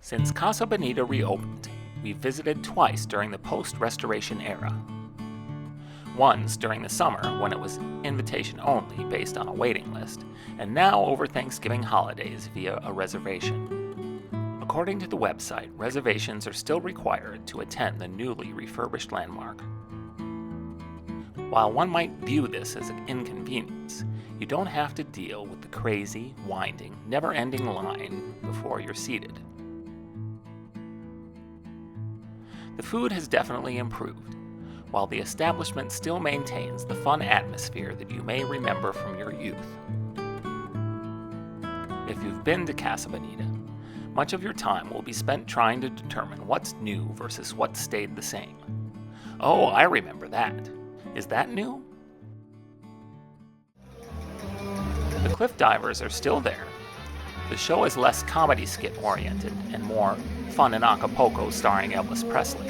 Since Casa Bonita reopened, we've visited twice during the post-restoration era. Once during the summer when it was invitation only based on a waiting list, and now over Thanksgiving holidays via a reservation. According to the website, reservations are still required to attend the newly refurbished landmark. While one might view this as an inconvenience, you don't have to deal with the crazy, winding, never-ending line before you're seated. The food has definitely improved, while the establishment still maintains the fun atmosphere that you may remember from your youth. If you've been to Casa Bonita, much of your time will be spent trying to determine what's new versus what stayed the same. Oh, I remember that. Is that new? The cliff divers are still there. The show is less comedy skit oriented and more fun in Acapulco starring Elvis Presley.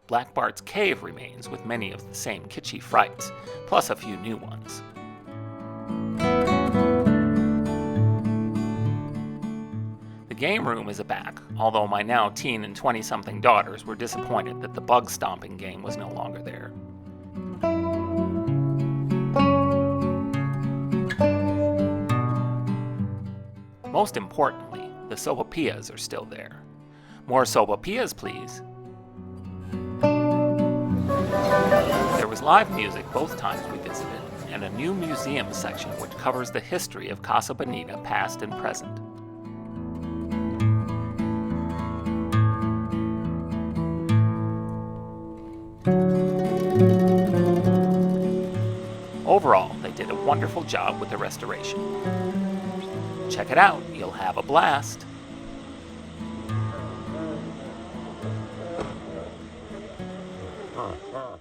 Black Bart's Cave remains with many of the same kitschy frights, plus a few new ones. The game room is back, although my now teen and 20-something daughters were disappointed that the bug stomping game was no longer there. Most importantly, the sopapillas are still there. More sopapillas, please. There was live music both times we visited, and a new museum section which covers the history of Casa Bonita past and present. Overall, they did a wonderful job with the restoration. Check it out, you'll have a blast! Huh.